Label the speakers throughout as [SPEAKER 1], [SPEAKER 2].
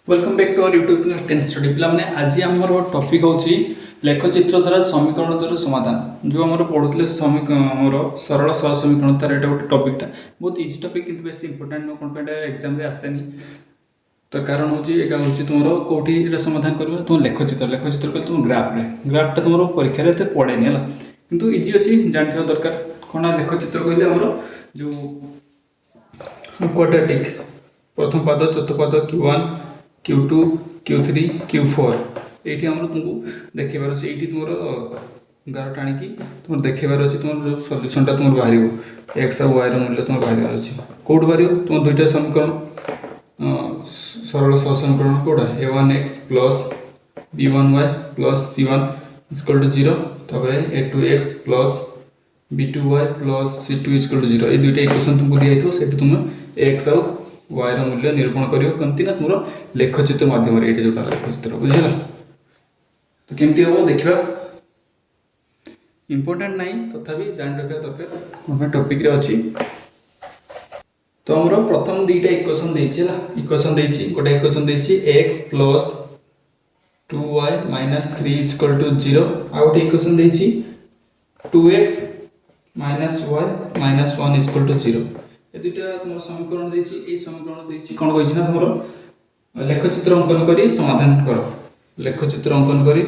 [SPEAKER 1] Welcome back to our YouTube channel tenth study पिला माने आज हमर टॉपिक होची लेखचित्र द्वारा समीकरण द्वारा समाधान जो हमर पढुतले समीकरण सरल सहज समीकरण तार एटा गोटे टॉपिकटा बहुत इजी टॉपिक किंतु बेसी इंपोर्टेंट नो कोन पेटा एग्जाम रे आसेनी तो कारण होची एका होची तुमरो कोठी रे समाधान करबो तुम लेखचित्र कर तुम ग्राफटा तुमरो परीक्षा रे ते पड़ेनी हला किंतु इजी अछि जानथिबा दरकार कोना लेखचित्र कहले हमरो जो क्वाड्रेटिक प्रथम पाद चतुर्थ पाद q1 q2 q3 q4 एठी हमरो तुमको देखैबार अछि एठी तुमरो गार टाणी की तुम देखैबार अछि तुम जो सॉल्यूशन ता तुम बाहरिबो x और y रो मूल्य तुम बाहरिबार अछि कोड बाहरिबो तुम दुईटा समीकरण सरल सहज समीकरण कोडा a1x + b1y + c1 = 0 तबरे a2x + b2y + c2 = 0 ए दुईटा इक्वेशन तुमको दिया हितो सेठी तुम x और y रो मूल्य निरूपण करियो कमती ना तुमरो लेखचित्र माध्यम रे एटे जोटा लेखचित्र बुझिला तो केमती हो देखिबा इंपोर्टेंट नहीं तथापि जान रखा दरकार हम टॉपिक रे अछि तो हमरो प्रथम दुईटा इक्वेशन देछि इक्वेशन देछि गोटे इक्वेशन देछि x + 2y - 3 = 0 आ गोटे इक्वेशन देछि 2x - y - 1 = 0 ए दुईटा तुम समीकरण देछि ए समीकरण देछि कोन कहिछि ना तुमरो लेखचित्र अंकन करी समाधान करो लेखचित्र अंकन करी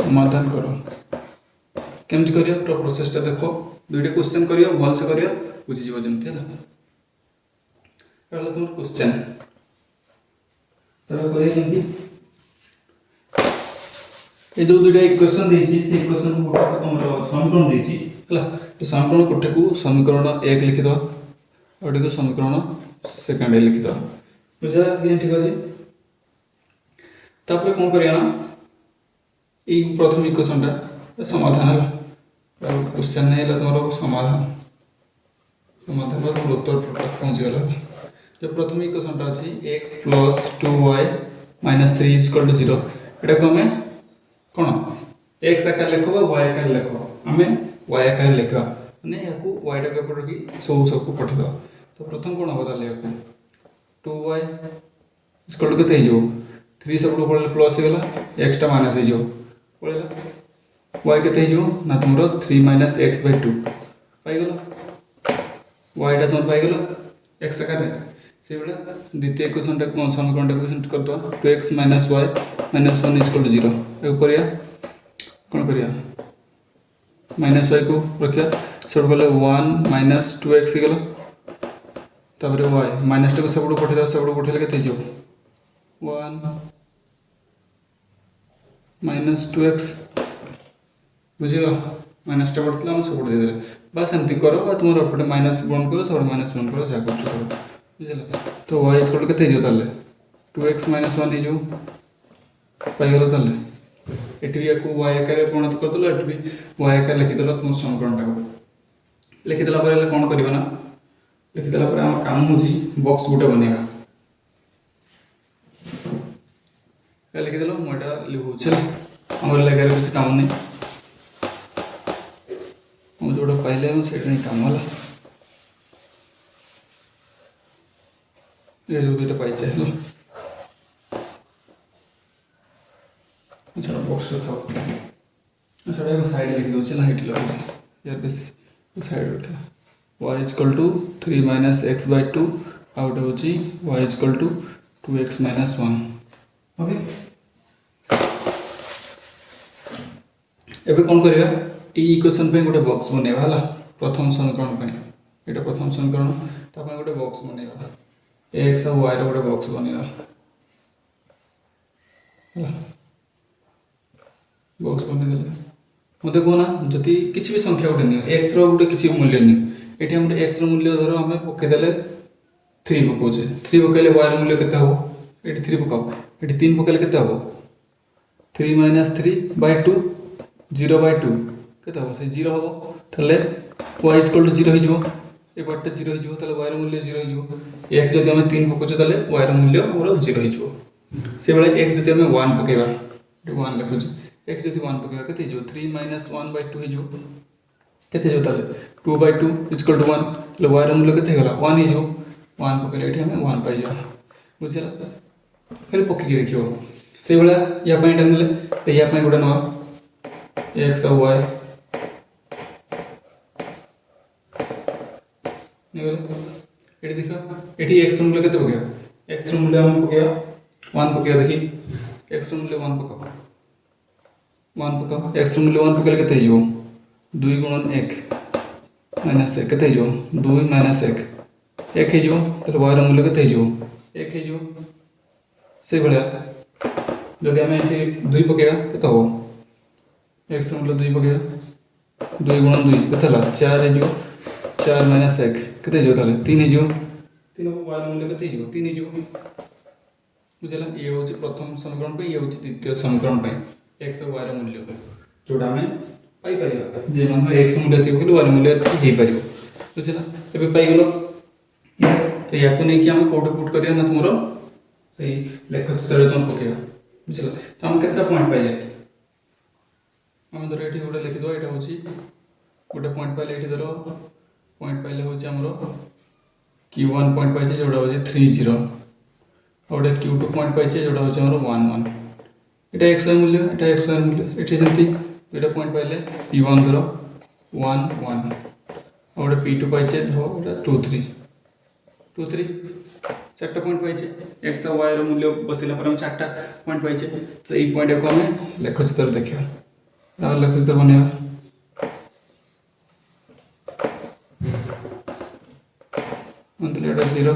[SPEAKER 1] समाधान करो केमति करियो तो प्रोसेस ता देखो दुईटा क्वेश्चन करियो भल से करियो बुझि जीव जेमति हला पहला तुम क्वेश्चन तब करियो जेमति ए जो दुईटा इक्वेशन देछि से इक्वेशन को हमरो समीकरण देछि हला तो समीकरण कोठे को समीकरण 1 लिखि दो और को समीकरण सेकंड लिखि दो बुझा कि ठीक अछि तापर कोन करिया ना ए प्रथम इक्वेशन ता समाधान हला क्वेश्चन नै हला तोरो समाधान में तुम उत्तर पहुंच गला जो प्रथम इक्वेशन ता अछि x + 2y - 3 = 0 एटा को हमें कोन x आकार लिखबो y आकार लिखबो हमें y आकार लिखबा माने याकू y टा के ऊपर रखी सब को पठे दो तो प्रथम कोन होता ले याकू 2y = केते हो 3 सब को पड़ले प्लस हे गला x टा माइनस हे जो पड़ेला y केते हो ना तुमरो 3 - x/2 पाई गलो y टा तुम पाई गलो x आकार से बेला द्वितीय इक्वेशन टा समीकरण टा क्वेश्चन कर दो 2x - y - 1 = 0 ए करिया कोन करिया -y को रखिया सब गले 1 - 2x गलो तबरे y माइनस टा को सब पठे दो सब पठेले केते जो 1 - 2x बुझियो माइनस टा पड़तला हम सब दे दे बस एंती करो बा तुम एपटे माइनस गुण करो सब माइनस गुण करो जा कुछ करो बुझिला तो y = केते जो ताले 2x - 1 हे जो पाई गलो ताले एटी भी को y आकार परिणत कर दलो एटी भी y आकार लिखि दलो तुम समीकरण टा लिखि दला पर कोन करबो ना लिखि दला पर हम काम होजी बॉक्स गुटे बनेगा का लिखि दलो मोटा लिखु छ हमर लगारे कुछ काम नहीं हम जोड़ा पाइले हम सेट नहीं काम वाला ये जो दुटा पाइ छै अच्छा बॉक्स था अच्छा एक साइड लिख दो चला हिट लगो यार बस साइड उठा y = 3 - x/2 आउट होची y = 2x - 1 ओके एबे कोन करिया ई इक्वेशन पे गोटे बॉक्स बनेबा हला प्रथम समीकरण पे एटा प्रथम समीकरण ता पे गोटे बॉक्स बनेबा x और y रो गोटे बॉक्स बनेबा हला बॉक्स बने देले मते कोना जति किछि भी संख्या गोटे नियो x रो गोटे किछि मूल्य नि एठी हम x रो मूल्य धरो हमें पके देले 3 पकोचे 3 पकेले y रो मूल्य केते हो एठी 3 पकाओ एठी 3 पकेले केते हो 3 - 3/2 0/2 केते हो से 0 हो तले y = 0 हो जिवो ए बाटे 0 हो जिवो तले y रो मूल्य 0 हो जिवो x जदि हम 3 पकोचे तले y रो मूल्य हमरो 0 हो जिवो से बेले x जदि हम 1 पकेबा 1 लिखुची एक्स जब 1 पकेगा के 3 माइनस 1/2 हो के ताले 2/2 इक्वल टू 1 ताले y रो मूल्य के गला 1 हो 1 पकेले एठी हमें 1 पाई जा बुझला खाली पकेकी देखियो से भला या पई एटा नेले या पई गोटे नवा x और y ये देखो ये x मूल्य के पकेगा x मूल्य हम पकेगा 1 पकेगा देखी x मूल्य 1 पका 1 पका x मूल्य 1 पकेले के 2 गुणन 1 माइनस 1 के 2 माइनस 1 1 हो तो y रो मूल्य के 1 हो से भला जदि आम ये 2 पकेगा के हो x मूल्य 2 पकेगा 2 गुणन 2 के 4 हो 4 माइनस 1 के 3 हो 3 को y मूल्य के 3 हो बुझला ये हूँ प्रथम समीकरण पे ये हूँ द्वितीय समीकरण पे x और y मूल्य जोटा आम पाई परिबा जे मन x मूल्य थी कि y मूल्य हे परिबो बुझला एबे पाई गेलो तो याको नै कि हम कोड पुट करिया ना तुमरो सही लेख चित्र तुम पकेगा बुझला तो हम केतना पॉइंट पाइले हम धर एठी गोटे लिखि दो एटा होची गोटे पॉइंट पाइले एठी धर पॉइंट पाइले होची हमरो q1 पॉइंट पाइछे जोडा होची 30 और q2 पॉइंट पाइछे जोडा होची हमरो 11 एटा x मूल्य एटा x मूल्य एठी जंती एटा पॉइंट पाइले p1 धर 1 1 और p2 पाइछे धो एटा 2 3 2 3 चारटा पॉइंट पाइछे x और y रो मूल्य बसिला पर हम चारटा पॉइंट पाइछे तो ई पॉइंट को हमें लेख चित्र देखियो और लेख चित्र बनेबा मतलब एटा 0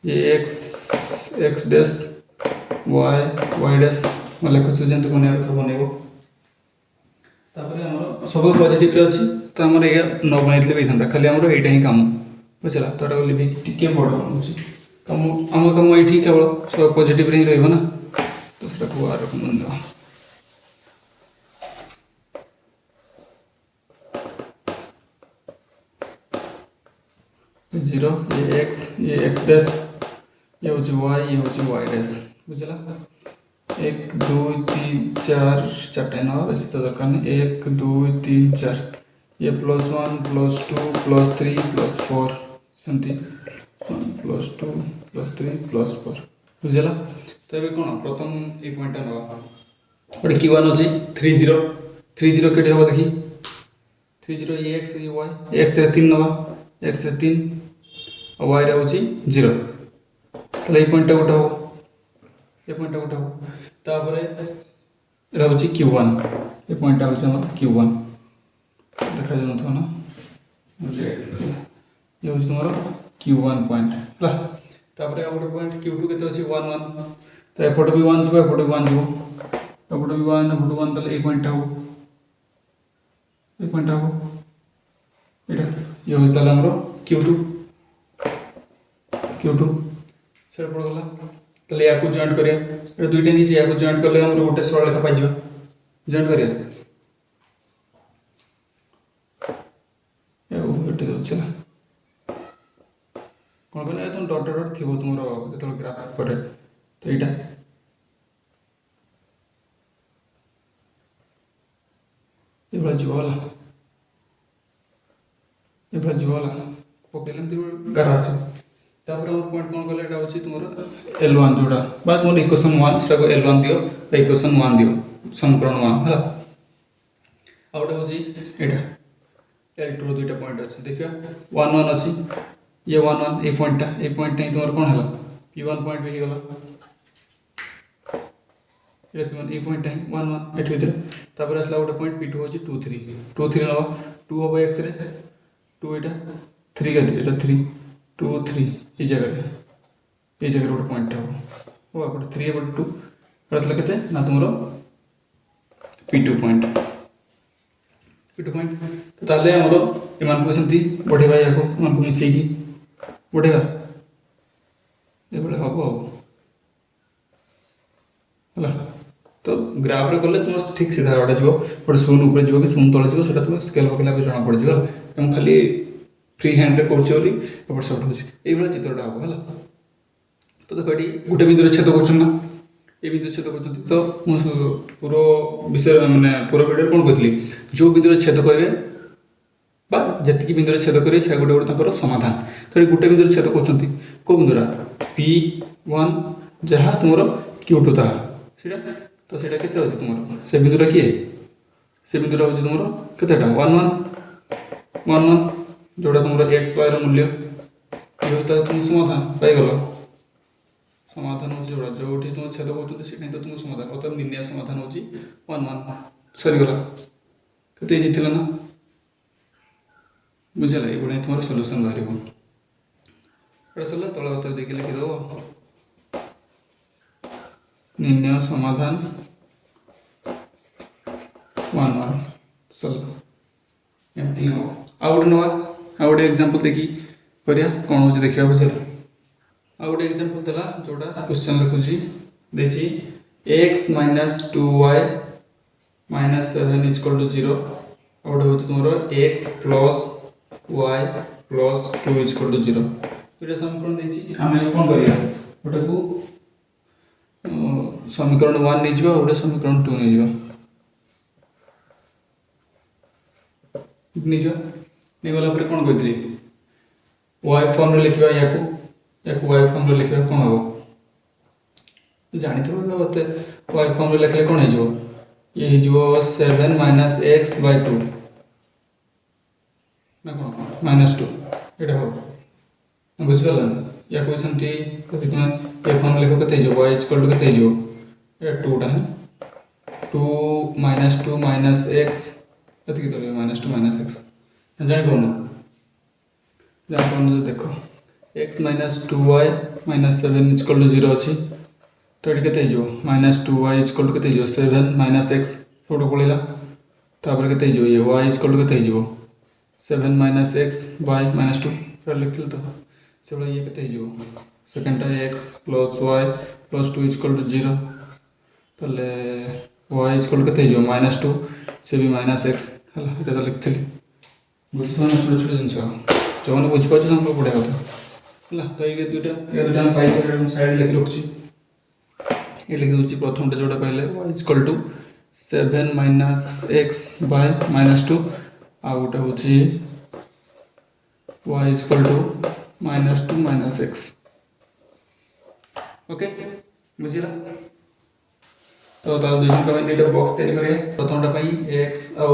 [SPEAKER 1] ये x डैश y डैश लेख चित्र जंत बनेबा तो बनेबो तापर हमर सब पॉजिटिव रे अछि तो हमर एया न बनैतले भी थांता खाली हमर एटा ही काम बुझला तो एटा लिबी टिके बड़ बनउछि कम कम ये केवल सब पॉजिटिव रे ही रहइबो ना तो सेटा को आर मन दो 0 ये x डैश ये होची y ये होची y डैश बुझला 1 2 3 4 चारटा ना बेसी तो दरकार नहीं 1 2 3 4 ये +1 +2 +3 +4 सेमती 1 +2 +3 +4 बुझला तो ये कोन प्रथम ए पॉइंट नवा ओडे q1 अछि 30 केटे हो देखि 30 ये x ये y x रे 3 नवा x रे 3 और y रे होची 0 तो ये पॉइंट उठाओ ये पॉइंट उठाओ तापरे रहउची q1 ये पॉइंट होची हमर q1 देखा जानो तो ना ये होची तुम्हारा q1 पॉइंट ला तापरे और पॉइंट q2 केते होची 1 1 तो एफोर्ट भी 1 जो एफोर्ट भी 1 जो एफोर्ट भी 1 तले ये पॉइंट हो एटा ये होची तले हमरो q2 सेट पड़ गला तले याकू जॉइंट करिया एटा दुईटा नीचे याकू जॉइंट करले हमरो गोटे सरल रेखा पाइ जिवो जॉइंट करिया एटे चला कोन बने तुम डॉट डॉट थिबो तुमरो जेतल ग्राफ करे तो एटा एबला जीवाला पकेलम तिरो गरास तापर और पॉइंट कोन कले एटा होची तुमरो L1 जोडा बा तुम इक्वेशन 1 सेटा को L1 दियो इक्वेशन 1 दियो समीकरण 1 हला आउट होची एटा L2 रो दुईटा पॉइंट अछि देखियो 1 1 अछि ये 1 1 ए पॉइंट नहीं तुमरो कोन हला p1 पॉइंट भी गला एटा p1 ए पॉइंट नहीं 1 1 एट भीतर तापर असला गोटे पॉइंट p2 होची 2 3 नवा 2 होबो x रे 2 एटा 3 गली एटा 3 2 3 ए जगह गोटे पॉइंट हो गोटे 3 गोटे 2 मतलब केते ना तुमरो p2 पॉइंट तो ताले हमरो एमान को सेंती बढ़ेबा याको मन को मिसई की बढ़ेबा ए बळे हबो हला तो ग्राफ रे गले तुम ठीक सीधा उडा जिवो गोटे शून ऊपर जिवो कि शून तळे जिवो सेटा तुम स्केल पकेला पे जणा पड़ जिवो हम खाली फ्री हैंड रे करछि ओली एपट शॉट होछि एई बळे चित्रटा हबो हला तो देखो एटी गोटे बिंदु रे छेद करछन ना ए बिंदु छेद कर तो पूरा विषय मानने पूरा वीडियो कौन कहती जो बिंदु छेद करेंगे जी बिंदु छेद करेंगे से गोटे गोटे समाधान तो ये गोटे बिंदु छेद कर कौ बिंदुरा P1 जहाँ तुम Q2 था तो सीटा के तुम से बिंदुरा किए से बिंदुरा हूँ तुम केटा 1 1 1 1 जोड़ा तुम एक्स वाई मूल्य ये तुम समाधान पाइगल समाधान हो जोड़ा जो तुम छेद कर तो तुम समाधान अर्थात निर्णय समाधान हो 1 1 सरीगला के जीतल ना बुझेगा ये बढ़िया तुम सल्यूशन बाहर एटा सरला तल उत्तर देखिए लिखिदेव निर्णय समाधान 1 1 सरला एमती हम आउ गोटे नवा आउ गोटे एग्जांपल देखी करिया कौन हो देखा बुझे आउ गोटे एग्जांपल देला जोड़ा क्वेश्चन लिखुची देची x - 2y - 7 = 0 और हो तुमरो x + y + 2 = 0 ये समीकरण देची आमे कोन करिया गोटे को समीकरण 1 नहीं जिबा गोटे समीकरण 2 नहीं जिबा नहीं गला पर कौन कहती वाई फॉर्म रे लिखा या वाई फॉर्म रे लिखा कौन हम जानी मत वाई फॉर्म रे लिखले कौन हो ये हो 7 - x/2 ना कौन -2 ये हो बुझिगल या क्वेश्चन टी कथि तुम ए फॉर्म लिखो कते हो y = कते हो ये 2 टा है 2 - 2 - x कति तो -2 - x जानि पाउन जो देखो x - 2y - 7 = 0 अच्छी तो ये केते हो -2y = कते हो 7 - x छोटो पड़ेगा तापर केते हो ये y = कते हो 7 - x by -2 फिर लिखथिल तो से बड़ा ये केते हो सेकंड x + y + 2 = 0 तले y = कते हो -2 से भी -x हला एटा तो लिखथिल बुझिपान छोट छोट जिनस जो मैंने बुझी पाछ हम पढ़ा कथा हला तो ये दुटा हम पाई हम साइड लिख रखछि ये लिख दूची प्रथम टा जोटा पहले y = 7 - x by -2 आ गोटा होची y = -2 - x ओके बुझिला तो तार दुई जन का दुईटा बॉक्स तैयारी करिए प्रथम टा पई x आ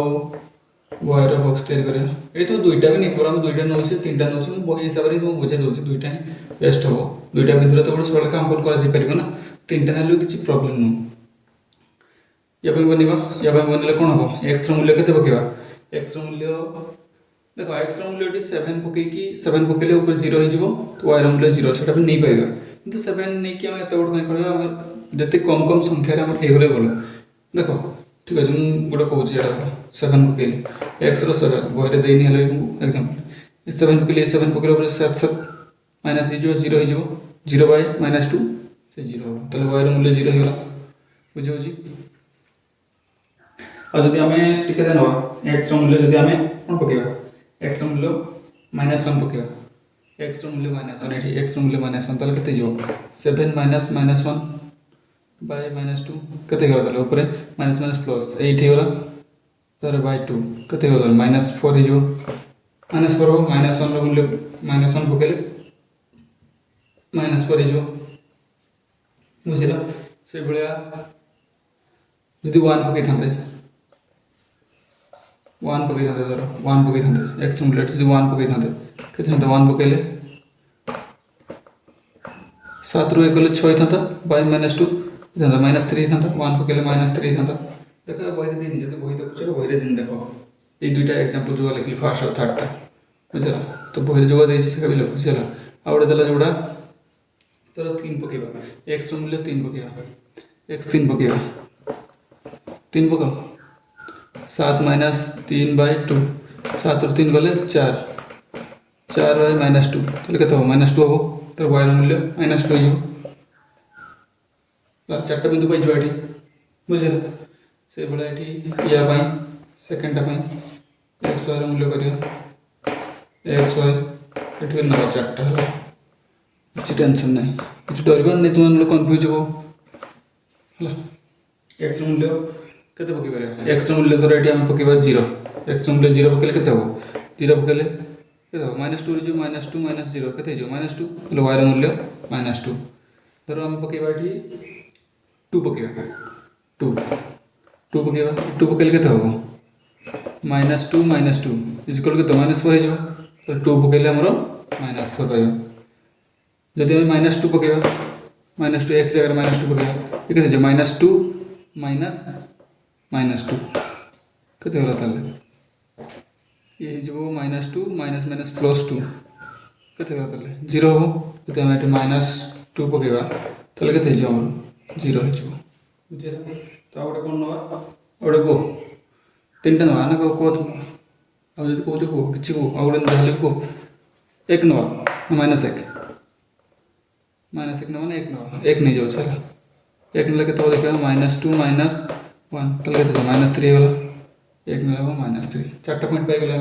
[SPEAKER 1] y रो बॉक्स तैयारी करिए ए तो दुईटा भी नहीं पूरा हम दुईटा नउछि तीनटा नउछि मु बही हिसाब रे तुम बुझे दोछि दुईटा ही बेस्ट हो दुईटा भितर तो बड़ सरल काम करा जा परिबो ना तीनटा नेलु किछि प्रॉब्लम नु या बनिले कोन हो x रो मूल्य केते पकेबा x रो मूल्य देखो x रो मूल्य 7 पकेकी 7 पकेले ऊपर 0 हो जिवो तो y रो मूल्य 0 सेटा भी नहीं पाइबा किंतु 7 नहीं कि हम एते बड़ कहीं करबा हम जते कम कम संख्या रे हम हे गले बोलो देखो ठीक है मु गोटे कहूँ एटा 7 पकेली x रो 7 बहरे देनी हेले एग्जांपल 7 पकेली 7 पकेले ऊपर 7 7 माइनस जो 0 हो जिवो 0 by -2 से 0 हो तले y रो मूल्य 0 हेला बुझे होची और जदि हमें स्टिक दे नवा x रो मूल्य जदि हमें कोन पकेबा x रो मूल्य -1 पकेबा x रो मूल्य -1 एठी x रो मूल्य -1 तले केते जो 7 - -1 by -2 केते गला तले ऊपर माइनस माइनस प्लस एठी होला तार by 2 केते गला -4 हे जो -4 हो -1 रो मूल्य -1 पकेले -4 हे जो बुझिला से भलिया जदि 1 पके थांते 1 पके थांते धर 1 पके थांते x मूल्य जदि 1 पके थांते केते थांते 1 पकेले 7 रो 1 गले 6 थांता by -2 थांता -3 थांता 1 पकेले -3 थांता देखो बही दिन जदि बही देखुछ बही दिन देखो ये दुईटा एग्जांपल जो लिखली फर्स्ट और थर्ड टा बुझला तो बही जो देछि से कभी लिख बुझला आ ओडे दला जोडा तो 3 पकेबा x रो मूल्य 3 पकेबा x 3 पकेबा 3 पकाओ 7 - 3 by 2 7 रो 3 गले 4 4 by -2 तले केते हो -2 हो तो y रो मूल्य -2 हो ला चारटा बिंदु पाई जोडी बुझला से बडा एठी या पाई सेकंड टा पाई x y रो मूल्य करियो x y एठी ना चारटा हला କିଛି टेंशन नहीं कुछ डरबा नहीं तुम लोग कंफ्यूज हो है एक्स मूल्य केते पकई पारे एक्स मूल्य धर ये आम पकईवा 0 एक्स मूल्य 0 पकड़े के 0 पकड़े के -2 जो -2 -0 के -2 बोले वायर मूल्य -2 धर आम पकईवा ये 2 पकईवा 2 पकईवा 2 पकड़े के -2 -2 इजिकल के -4 हो तो 2 पकड़े आमर -4 पाइबा जदि आम -2 पकईवा -2 एक्स जगह -2 पकईवा ये के -2 -2 केते होला ताले ये जो -2 +2 केते होला ताले 0 हो जदि आम एटी -2 पकईवा ताले केते हो हमर 0 हो जिवो बुझे तो आउटे कोन नवा आउटे को तीनटा नवा ना को आ जदि कहूछ को किछि को आउटे नहले को एक नवा -1 -1 नवा 1 नवा 1 नहीं जाउ छला 1 नेले केते देखा -2 -1 ताले केते -3 होला 1 नेले -3 चारटा पॉइंट पाई गेला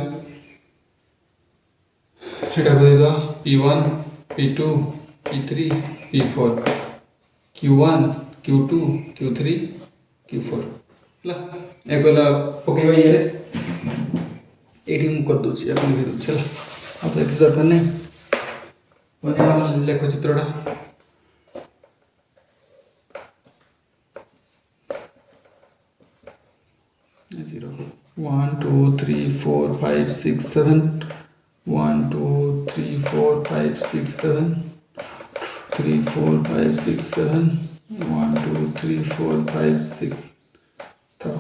[SPEAKER 1] एटा को P1 P2 P3 P4 Q1 Q2 Q3 Q4 ला एक गला पकेबा ये एटी मु कर दोछि अपन भी दोछि ला अब तो एक्स दरकार नहीं बने हम लेख चित्रटा 0 1 2 3 4 5 6 7 1 2 3 4 5 6 7 3 4 5 6 7 1 2 3 4 5 6 तो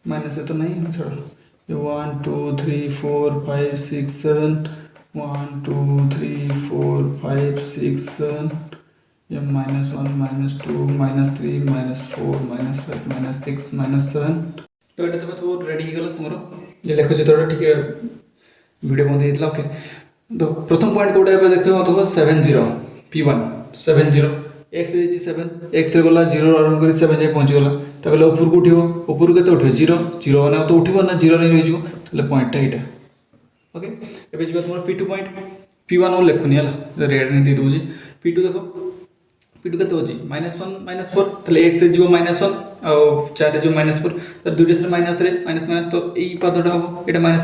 [SPEAKER 1] माइनस है तो नहीं छोड़ो ये 1 2 3 4 5 6 7 1 2 3 4 5 6 7 ये -1 -2 -3 -4 -5 -6 -7 तो ये तो रेडी हो गला तुमरो ये लेख चित्रटा ठीक है वीडियो बंद ହେଇଥିଲା ओके तो प्रथम पॉइंट कोडा पे देखियो तो 70 P1 70 x जे 7 x रे गला 0 आरंभ करी 7 जे पहुंच गला तबे ऊपर को उठियो ऊपर केते उठियो 0 0 माने तो उठिबो ना 0 रे रहि जिवो तले पॉइंट टा एटा ओके एबे जिबा तुमरो P2 पॉइंट P1 और लेखुनी हला रेड नहीं दे दोजी P2 देखो P2 केते होची -1 -4 तले x से जिवो -1 आ 4 रे जो -4 तर दुटे से माइनस रे माइनस तो ए पदटा हो एटा माइनस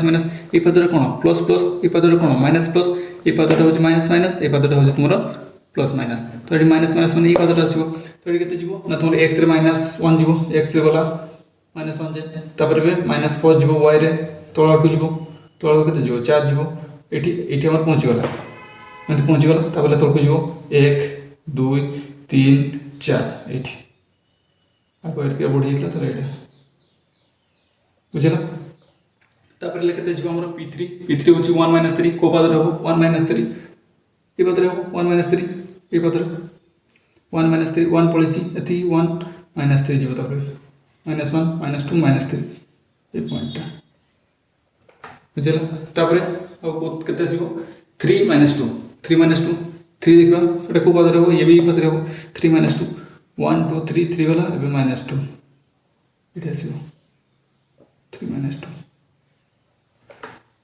[SPEAKER 1] ए पदटा कोन प्लस ए पदटा कोन माइनस ए पदटा होची माइनस ए पदटा होची तुमरो प्लस माइनस तो एटी माइनस माने ए पदटा आसीबो तो एटी केते जिवो ना तुमरो x रे -1 जिवो x रे गला -1 जे तापर बे -4 जिवो y रे तळा को जिवो तळा केते जिवो 4 जिवो एटी हमर पहुंची गला म्हणजे पहुंची गला तापर तळ को जिवो 1 2 3 4 एटी आपको एटके बढ़ी जाता तो एटा बुझला तापर लेखते जिवो हमर P3 होची 1 - 3 को पदर हो 1 - 3 ए पदर हो 1 - 3 ए पदर 1 - 3 1 पळिसी एथि 1 - 3 जिवो तापर -1 -2 -3 ए पॉइंट बुझला तापर आ केते आसीबो 3 - 2 3 - 2 3 देखबा एटा को पदर हो ये भी पदर हो 3 - 2 1 2 3 3 वाला एबे -2 एटा आसीबो 3 - 2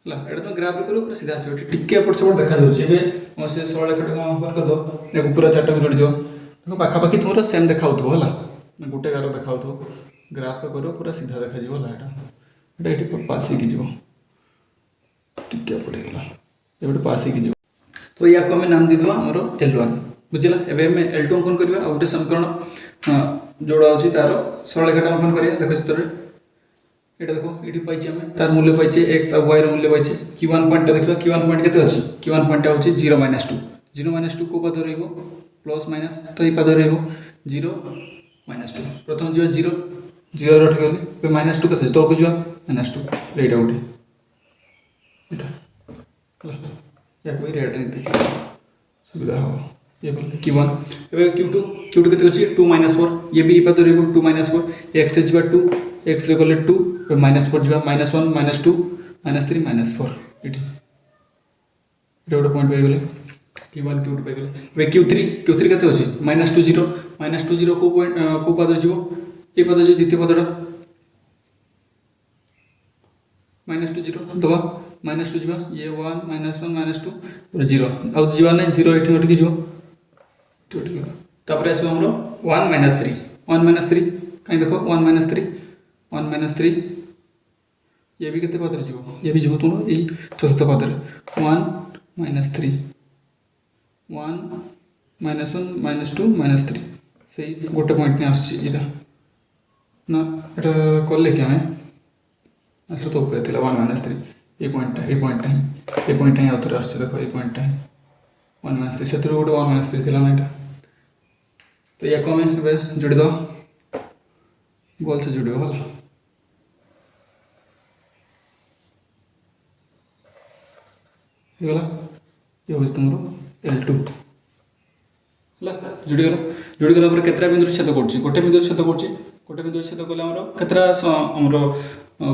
[SPEAKER 1] ला एटा तो ग्राफ रे करो पूरा सीधा आसीबो टिके एपट सेपट देखा जाउची एबे म से सरल रेखाटा को अंकन कर दो देखो पूरा चारटा को जोड़ी दियो देखो पाखा पाखी तुमरो सेम देखाउतो हला गुटे गारो देखाउतो ग्राफ पे करो पूरा सीधा देखा जिवो ला एटा एटी पास ही की जिवो टिके पड़े गला एबे पास ही की जिवो तो या को हम नाम दे दो हमरो L1 बुझला एबे हम L2 अंकन करबा आ गुटे समीकरण जोड़ा अछि तारो सरल रेखाटा अंकन करिया देखो चित्र एटा देखो एटी पाइछि हम तार मूल्य पाइछि x और y रो मूल्य पाइछि q1 पॉइंट देखबा q1 पॉइंट केते अछि q1 पॉइंट होछि 0 - 2 0 - 2 को पद रहइबो प्लस माइनस तो ई पद रहइबो 0 - 2 प्रथम जिवा 0 0 रठ गले पे -2 केते तो को जिवा -2 एटा उठे एटा हला या कोई रेड नहीं देखि सुविधा हो ये बोले q1 एबे q2 केते अछि 2 - 4 ये भी पद रहइबो 2 - 4 x से जिवा 2 x रे गले 2 पे -4 जिवा -1 -2 -3 -4 एटी एटा उडा पॉइंट पाई गले q1 q2 पाई गले वे q3 केते अछि -2 0 -2 0 को पॉइंट को पद जिवो ए पद जे द्वितीय पदटा -2 0 दबा -2 जिवा ये 1 -1 -2 और 0 आ जिवा नै 0 एठी उठ के जिवो तापर आसो हमरो 1 - 3 1 - 3 कहीं देख 1 - 3 ये भी केते पदर जीव ये भी जीव तुम ये चतुर्थ पदर 1 - 3 1 - 1 -2 -3 से गोटे पॉइंट में आसा ना এটা করলে কি আমি আসলে তো উপরে ଥିଲା 1 - 3 এই পয়েন্টটা ହିଁ আউଥରେ আসছে দেখো এই পয়েন্টটা ହିଁ 1 - 3 ସେଥିରୁ ଗୋଟେ 1 - 3 ଥିଲା ନା এটা তো ইয়াକୁ ଆମେ ଏବେ ଯୋଡ଼ିଦେବା ଭଲସେ ଯୋଡ଼ିବ ହେଲା ହେଇଗଲା ଇଏ ହେଉଛି ତୁମର L2 ହେଲା ଯୋଡ଼ିଗଲା ପରେ କେତେଟା ବିନ୍ଦୁରେ ଛେଦ କରୁଛି ଗୋଟେ ବିନ୍ଦୁରେ ଛେଦ କରୁଛି गोटे बिंदु छेद कले केतरा आमर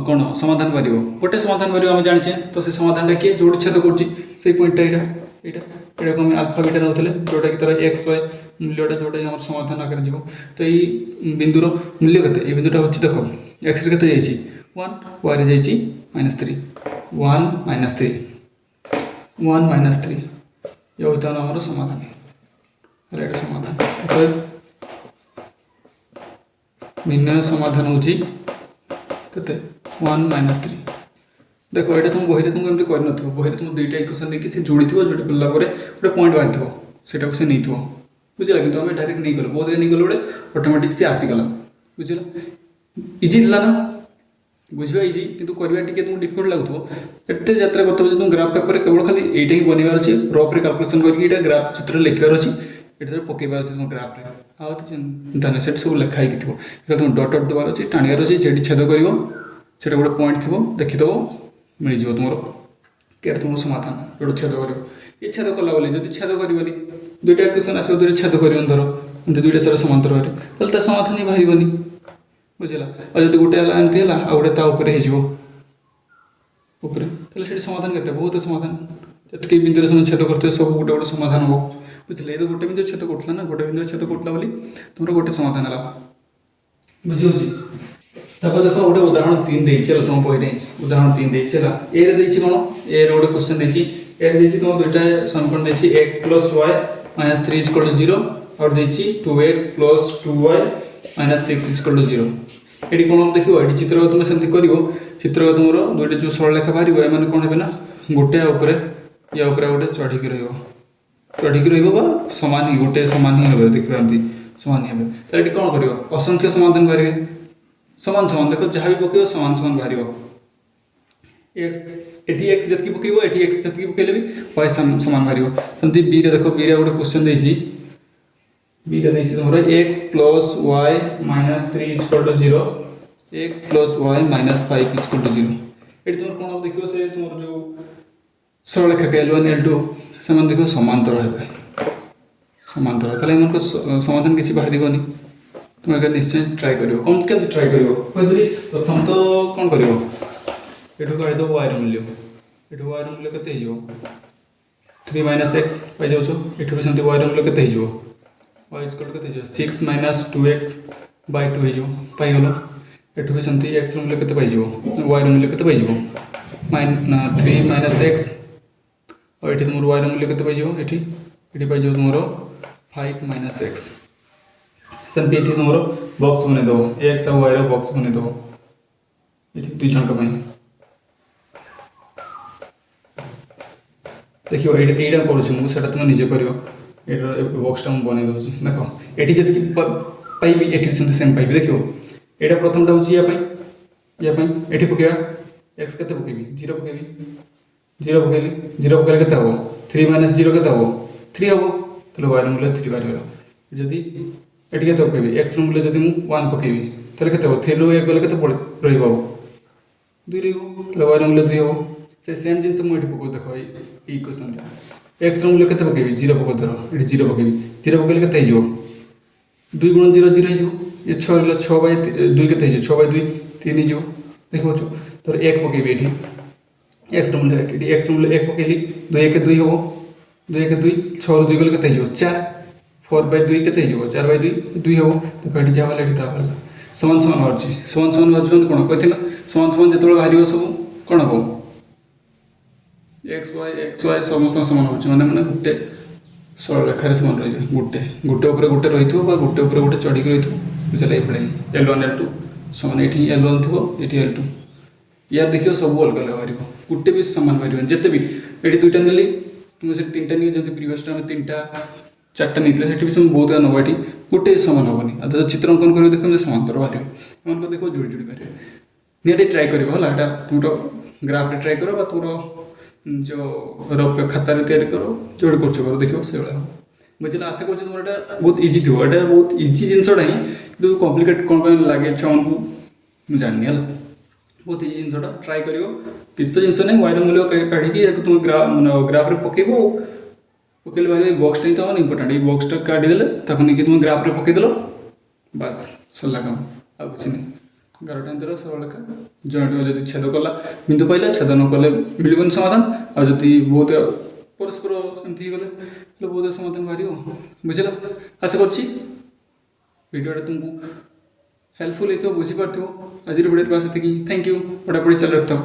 [SPEAKER 1] कौन समाधान पार गोटे समाधान पार आम जाचे तो से समाधान किए जो छेद कर पॉइंटा यहाँ को आल्फा बीटा नौले जोटा कि तार एक्स वाई मूल्यटा जोटा आम समाधान आगे जीव तो ये बिंदुर मूल्य के बिंदुटा हूँ देख एक्स के 1 वाई जा -3 1 - 3 1 - 3 ये होता है आम समाधान समाधान निर्णय समाधान हूँ के 1 - 3 देखो ये तुम बही तुमको एमती कर बही तुम दुईटा इक्वेशन देखिए से जोड़ी जोड़ी पड़ा गोटे पॉइंट बाहरी थो से नहीं बुझला कि आम डायरेक्ट नहीं गल बहुत नहीं गल गोटे ऑटोमेटिक सी आसीगला बुझल इजी था ना बुझा इजी कि करवा टी तुमको डिफिकल्ट लगुव एत यात्रा करते तुम ग्राफ पेपर केवल खाली यहीटा ही बनवार अच्छे रफ्रे काल्कुलेसन करके ग्राफ चित्र लिखार अच्छी ये पकेबार अच्छे तुम ग्राफ्रे आउ चिंता नहीं सब लिखाई थो तुम डट डट देवार अच्छे टाणियार अच्छे जेटी छेद कर गोटे पॉइंट थो देखीदेव मिल जाव तुम क्या तुम समाधान जो छेद कर ये छेद कला बोली जब छेद कर दुईटा इक्वेशन आस दुईटा छेद कर धर दुईटा सारा समांतर बाहर तो समाधान ही बाहर बुझला और जब गोटे एमती है आ गोटे ताऊपर हो समाधान के बहुत समाधान जी बिंदु छेद करते सब गोटे गोटे समाधान हम बुझे ये तो गोटे बिंदु छेद करूला ना गोटे बिंदु छेद करूला बोली तुम गोटे समाधान है बुझे तब देख गोटे उदाहरण 3 देती तुम बही उदाहरण 3 देती है ए देती कौन ए गोटे क्वेश्चन देती तुम दुईटा समीकरण देती x + y - 3 = 0 और देती 2x + 2y - 6 = 0 ये कौन देख ये चित्र तुम सेमती कर चित्र तुम दुईटा जो सरलरेखा बाहर एम कौन है ना गोटे या गोटे चढ़ी रहा सामान ही गोटे सामान ही हे देखिए सामान ही हे तो कौन कर असंख्य समाधान बाहर सामान सामान देख जहाँ भी पकेब सामान सामान बाहर एक्स जी पकेब ये एक्स जी पकेले भी वाई सामान बाहर सेमती बी देख बी गोटे क्वेश्चन देती तुम x + y - 3 = 0 x + y - 5 = 0 ये तुम कौन देख से तुम जो सरलरेखा L1 L2 से देख समांतर है समांतर ताको समाधान किसी बाहर तुम एक निश्चय ट्राए कर कौन के ट्राए कर प्रथम तो कौन कर ये वायर मूल्य ये वायर मूल्य के 3 - x पाई जाऊ ये भी सेमती वायर मूल्य के y के 6 - 2x / 2 पाइगल ये भी सेमती x मूल्य के वायर मूल्य के 3 - x और ये तुम वायर मूल्य के ये पाई तुम 5 - x सेमती ये तुम बॉक्स बनईदेव एक्स और वायर बॉक्स बनईदेव ये दुई जन देखिए यहाँ करूँ तुम निजे कर बॉक्सटा मुझे बनई दूसरी देख ये जी पाइबी ये सेम पाइबी देखिए यहाँ प्रथमटा हूँ ये पकेबा एक्स के पकेबी 0 पकेबी 0 पकेली 0 पकेले के हम 3 - 0 के हम 3 हम तो वायर मूल्य 3 बाहर जदि ये के पकेबी एक्स रूम जब मुझे 1 पकेबी तो के 3 रू 1 गले के 2 रही वायर मूल्य 2 हम से सेम जिन मुझे पकड़ देख इक्वेशन एक्स रूम के पकेबी 0 पकड़ धर ये 0 पकेबी 0 पकेले के 2 × 0 0 हो ये 6 6/2 के 6/2 3 हो देखो तो 1 पकेबी ये एक्स रूम एक्स रूम 1 पकेली 2 1 2 हम 2 1 2 6 2 गले के 4 4/2 के 4/2 2 हम तो ये जहाँ ये सामान सामान बाहर सामान सामान बाहर कौन कहला सामान सामान जो बाहर सब कौन हम एक्स वाई समस्त सामान हो मैंने गोटे ସରଳରେଖାରେ ସମାନ ରହିଯିବ। ଗୋଟେ ଗୋଟେ ଉପରେ ଗୋଟେ ରହିଥିବ ବା ଗୋଟେ ଉପରେ ଗୋଟେ ଚଢ଼ିକି ରହିଥିବ, ବୁଝିଲା? ଏଇଭଳିଆ ହିଁ L1 L2 ସମାନ। ଏଇଠି L1 ଥିବ, ଏଇଠି L2। ୟାର ଦେଖିବ ସବୁ ଅଲଗା ଅଲଗା ବାହାରିବ, ଗୋଟେ ବି ସମାନ ବାହାରିବନି। ଯେତେ ବି ଏଠି ଦୁଇଟା ନେଲି, ତୁମେ ସେଠି ତିନିଟା ନିଅ। ଯେମିତି ପ୍ରିଭିୟସ୍ ଆମେ ତିନିଟା ଚାରିଟା ନେଇଥିଲେ, ସେଠି ବି ସବୁ ବହୁତ ନେବ। ଏଠି ଗୋଟେ ସମାନ ହେବନି। ଆଉ ଯଦି ଚିତ୍ର ଅଙ୍କନ କରିବ ଦେଖିବ ଯେ ସମାନ୍ତର ବାହାରିବ, ଏମାନଙ୍କ ଦେଖିବ ଯୋଡ଼ି ଯୋଡ଼ି ବାହାରିବ। ନିହାତି ଟ୍ରାଏ କରିବ ହେଲା। ଏଇଟା ତୁମର ଗ୍ରାଫରେ ଟ୍ରାଏ କର ବା ତୁମର ଯେଉଁ ରଫ ଖାତାରେ ତିଆରି କର, ଯେଉଁଠି କରୁଛ କର, ଦେଖିବ ସେଇଭଳିଆ ହେବ। ବୁଝିଲା? ଆଶା କରୁଛି ତୁମର ଏଇଟା ବହୁତ ଇଜି ଥିବ। ଏଇଟା ବହୁତ ଇଜି ଜିନିଷଟା ହିଁ, କିନ୍ତୁ କମ୍ପ୍ଲିକେଟ୍ କ'ଣ ପାଇଁ ଲାଗେ ଛୁଆମାନଙ୍କୁ ମୁଁ ଜାଣିନି ହେଲା। ବହୁତ ଇଜି ଜିନିଷଟା, ଟ୍ରାଏ କରିବ। କିଛି ତ ଜିନିଷ ନାହିଁ, ୱାଇର ମୂଲ୍ୟ କାଢ଼ିକି ୟାକୁ ତୁମେ ଗ୍ରାଫରେ ପକାଇବ। ପକେଇଲେ ବାହାରିବ। ଏଇ ବକ୍ସଟା ହିଁ ତ ଆମର ଇମ୍ପୋର୍ଟାଣ୍ଟ। ଏଇ ବକ୍ସଟା କାଢ଼ିଦେଲେ ତାକୁ ନେଇକି ତୁମେ ଗ୍ରାଫରେ ପକାଇଦେଲ, ବାସ୍ ସରିଲା କାମ, ଆଉ କିଛି ନାହିଁ। 11ଟା ଏମିତି ସରଳରେଖା ଜଏଣ୍ଟ ଯଦି ଛେଦ କଲା, ବିନ୍ଦୁ ପାଇଲା, ଛେଦ ନ କଲେ ମିଳିବନି ସମାଧାନ। ଆଉ ଯଦି ବହୁତ ପରସ୍ପର ଏମିତି ହେଇଗଲେ ତାହେଲେ ବହୁତ ସମାଧାନ ବାହାରିବ। ବୁଝିଲା? ଆଶା କରୁଛି ଭିଡ଼ିଓଟା ତୁମକୁ ହେଲ୍ପଫୁଲ୍ ହେଇଥିବ, ବୁଝିପାରୁଥିବ। ଆଜିର ଭିଡ଼ିଓରେ ବାସ୍ ସେତିକି। Thank you. ପଢ଼ାପଢ଼ି ଚାଲୁ ରଖିଥାଅ।